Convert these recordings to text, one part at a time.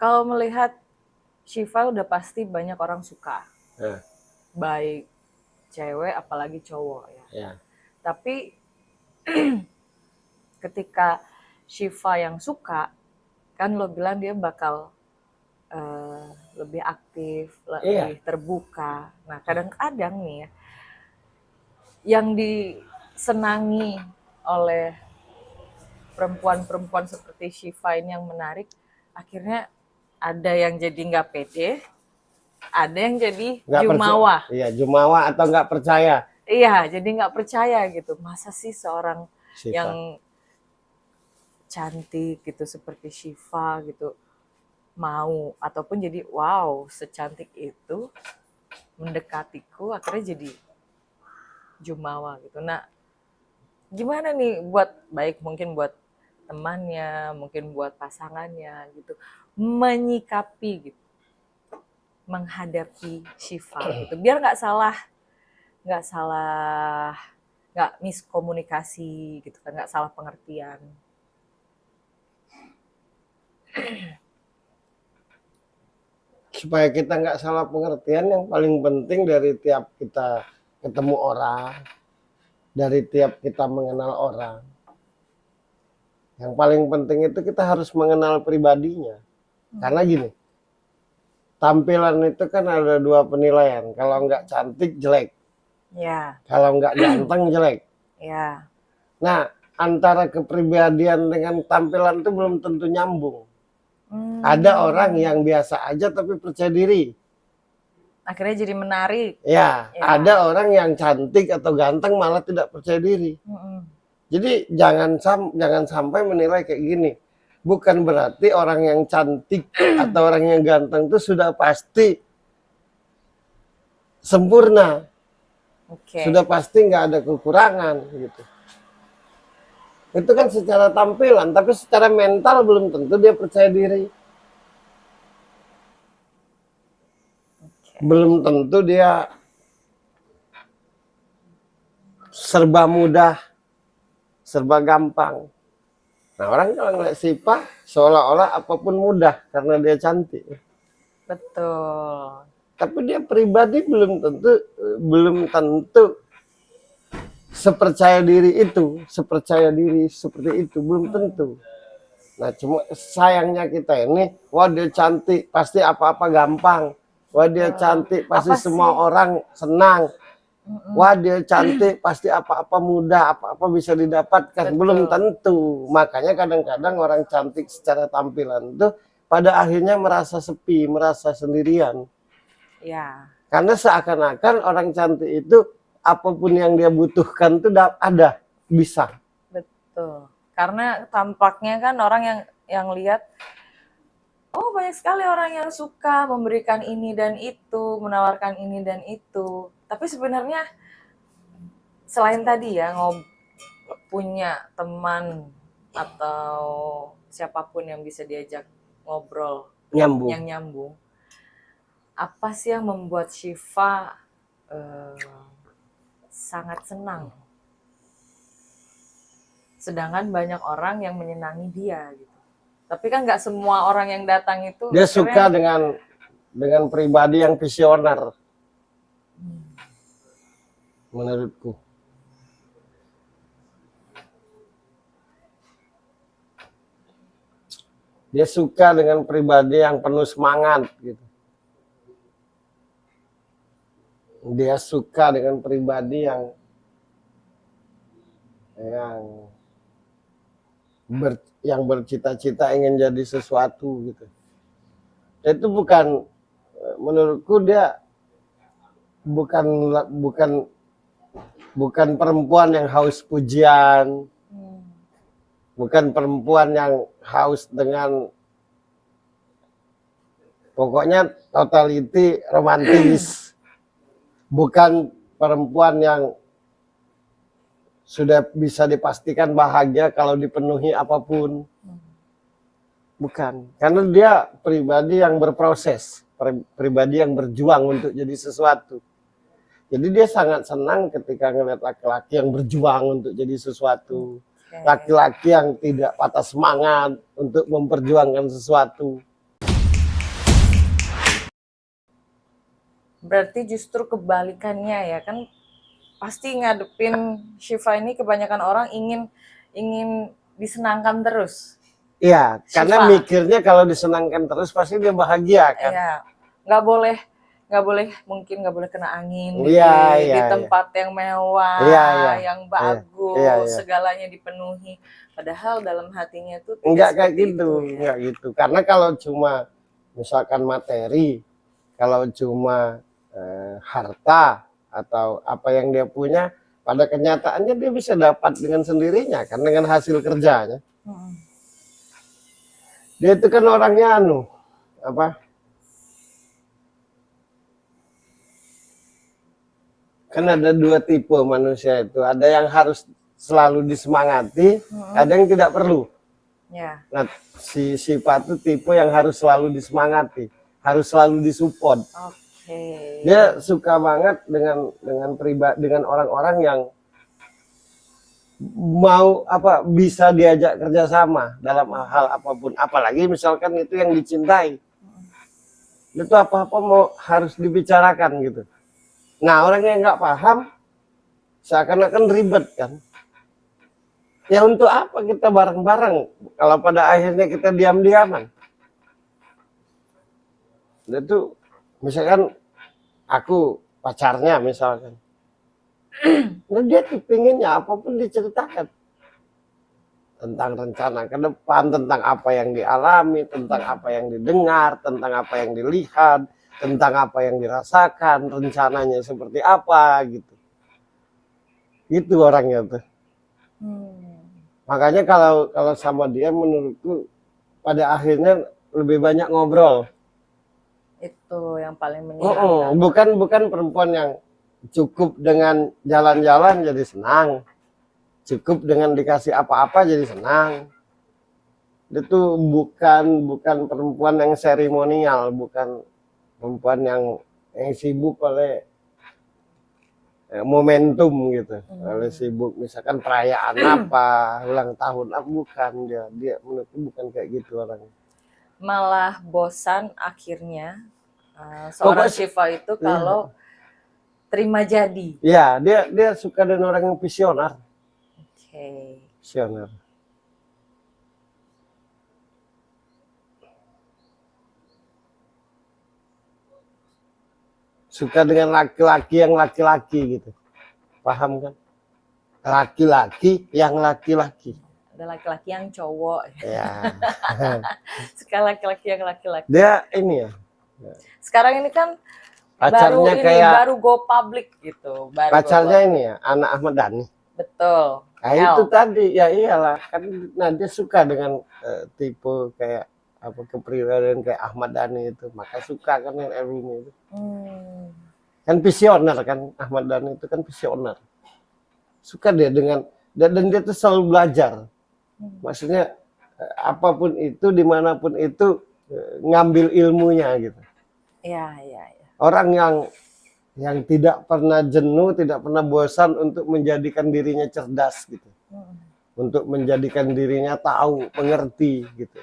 Kalau melihat Syifa udah pasti banyak orang suka, Ya, baik cewek apalagi cowok ya. ya. Tapi ketika Syifa yang suka, kan lo bilang dia bakal lebih aktif, lebih terbuka. Nah kadang-kadang nih ya, yang disenangi oleh perempuan-perempuan seperti Syifa ini yang menarik, akhirnya ada yang jadi nggak pede, ada yang jadi jumawa. Iya, jumawa atau nggak percaya. Iya, jadi nggak percaya gitu. Masa sih seorang Syifa yang cantik gitu seperti Syifa gitu mau, ataupun jadi wow secantik itu mendekatiku, akhirnya jadi jumawa gitu. Nah, gimana nih buat baik mungkin buat temannya, mungkin buat pasangannya gitu, menyikapi gitu, menghadapi Syifa gitu, biar nggak salah, nggak miskomunikasi gitu kan, nggak salah pengertian. supaya kita nggak salah pengertian, yang paling penting dari tiap kita ketemu orang, dari tiap kita mengenal orang, yang paling penting itu kita harus mengenal pribadinya. Karena gini, tampilan itu kan ada dua penilaian. Kalau nggak cantik jelek, Ya, kalau nggak ganteng jelek. ya, Nah, antara kepribadian dengan tampilan itu belum tentu nyambung. Ada orang yang biasa aja tapi percaya diri. akhirnya jadi menarik. Ya, Ya. ada orang yang cantik atau ganteng malah tidak percaya diri. Jadi jangan sampai menilai kayak gini. Bukan berarti orang yang cantik atau orang yang ganteng itu sudah pasti sempurna. Oke. Sudah pasti nggak ada kekurangan gitu. Itu kan secara tampilan, tapi secara mental belum tentu dia percaya diri. Belum tentu dia serba mudah, serba gampang. Nah, orang kalau ngeliat Syifa seolah-olah apapun mudah karena dia cantik. Betul. Tapi dia pribadi belum tentu sepercaya diri seperti itu belum tentu. Nah, cuma sayangnya kita ini, wah dia cantik pasti apa-apa gampang. Wah dia cantik pasti semua orang senang. Wah dia cantik pasti apa-apa mudah, apa-apa bisa didapatkan. Betul. Belum tentu. Makanya kadang-kadang orang cantik secara tampilan itu pada akhirnya merasa sepi, merasa sendirian. Ya. Karena seakan-akan orang cantik itu apapun yang dia butuhkan itu ada, bisa. Betul. Karena tampaknya kan orang yang lihat, oh banyak sekali orang yang suka memberikan ini dan itu, menawarkan ini dan itu. Tapi sebenarnya selain tadi ya, punya teman atau siapapun yang bisa diajak ngobrol yang nyambung, apa sih yang membuat Syifa sangat senang, sedangkan banyak orang yang menyenangi dia gitu. Tapi kan nggak semua orang yang datang itu dia suka dengan pribadi yang visioner. Menurutku dia suka dengan pribadi yang penuh semangat gitu. Dia suka dengan pribadi yang bercita-cita ingin jadi sesuatu gitu. Itu bukan, menurutku dia bukan perempuan yang haus pujian, bukan perempuan yang haus dengan pokoknya totality romantis, bukan perempuan yang sudah bisa dipastikan bahagia kalau dipenuhi apapun. Bukan, karena dia pribadi yang berproses, pribadi yang berjuang untuk jadi sesuatu. Jadi dia sangat senang ketika ngeliat laki-laki yang berjuang untuk jadi sesuatu. Laki-laki yang tidak patah semangat untuk memperjuangkan sesuatu. Berarti justru kebalikannya ya kan, pasti ngadepin Syifa ini kebanyakan orang ingin disenangkan terus. Iya, karena Syifa, mikirnya kalau disenangkan terus pasti dia bahagia kan. ya nggak boleh mungkin nggak boleh kena angin Iya, di iya, iya. tempat yang Iya, iya. mewah, yang Iya, iya, bagus, iya. segalanya dipenuhi. Padahal dalam hatinya tuh Enggak tidak kayak seperti gitu, itu ya. enggak gitu. Karena kalau cuma misalkan materi, kalau cuma harta atau apa yang dia punya, pada kenyataannya dia bisa dapat dengan sendirinya kan, dengan hasil kerjanya. Hmm. Dia itu kan orangnya apa? Kan ada dua tipe manusia itu. Ada yang harus selalu disemangati, ada yang tidak perlu. Ya. Nah, si Syifa itu tipe yang harus selalu disemangati, harus selalu disupport. Oke. Dia suka banget dengan orang-orang yang mau bisa diajak kerjasama dalam hal apapun, apalagi misalkan itu yang dicintai. Itu apa-apa mau harus dibicarakan gitu. Nah, orang yang nggak paham seakan-akan ribet kan. Ya untuk apa kita bareng-bareng kalau pada akhirnya kita diam-diaman. Itu misalkan aku pacarnya misalkan. Nah, dia tuh pinginnya apapun diceritakan. Tentang rencana ke depan, tentang apa yang dialami, tentang apa yang didengar, tentang apa yang dilihat, tentang apa yang dirasakan, rencananya seperti apa gitu. Gitu orangnya tuh. Makanya kalau sama dia menurutku pada akhirnya lebih banyak ngobrol. Itu yang paling menyenangkan. Bukan perempuan yang cukup dengan jalan-jalan jadi senang, cukup dengan dikasih apa-apa jadi senang. Itu bukan perempuan yang seremonial, bukan perempuan yang sibuk oleh momentum gitu, oleh sibuk misalkan perayaan apa, ulang tahun apa, bukan dia menurutku bukan kayak gitu orangnya. Malah bosan akhirnya seorang Syifa itu kalau terima jadi. Ya, dia suka dengan orang yang visioner. Oke. Visioner. Suka dengan laki-laki yang laki-laki gitu. Paham kan? Laki-laki yang laki-laki. Ada laki-laki yang cowok. Ya. Sekarang laki-laki yang laki-laki. Dia ini ya. Sekarang ini kan pacarnya baru go public gitu. Pacarnya ini ya, anak Ahmad Dhani. Betul. Nah, itu tadi ya iyalah kan, nah dia suka dengan tipe kayak apa, kepribadian kayak Ahmad Dhani itu, maka suka kan yang Erwin itu. Kan visioner kan, Ahmad Dhani itu kan visioner. Suka dia dengan dan dia tuh selalu belajar. Maksudnya apapun itu, dimanapun itu ngambil ilmunya gitu. Iya. Orang yang tidak pernah jenuh, tidak pernah bosan untuk menjadikan dirinya cerdas gitu. Untuk menjadikan dirinya tahu, mengerti gitu.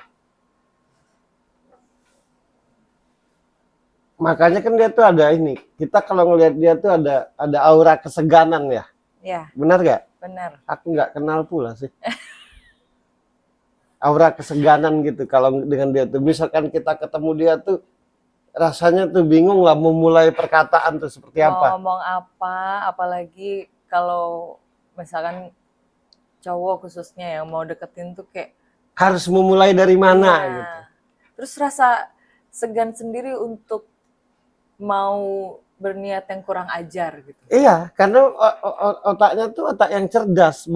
Makanya kan dia tuh ada ini. Kita kalau ngelihat dia tuh ada aura keseganan ya. Iya. Benar gak? Benar. Aku nggak kenal pula sih. Aura keseganan gitu kalau dengan dia tuh. Misalkan kita ketemu dia tuh rasanya tuh bingung lah memulai perkataan tuh seperti apa. Ngomong apa, apalagi kalau misalkan cowok khususnya yang mau deketin tuh kayak harus memulai dari mana gitu. Terus rasa segan sendiri untuk mau berniat yang kurang ajar gitu. Iya, karena otaknya tuh otak yang cerdas,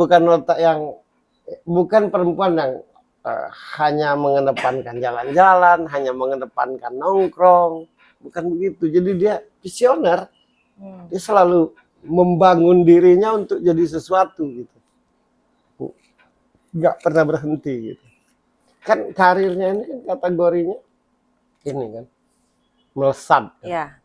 bukan perempuan yang hanya mengedepankan jalan-jalan, hanya mengedepankan nongkrong, bukan begitu. Jadi dia visioner, dia selalu membangun dirinya untuk jadi sesuatu gitu, nggak pernah berhenti gitu. Kan karirnya ini kan kategorinya ini kan melesat. Iya.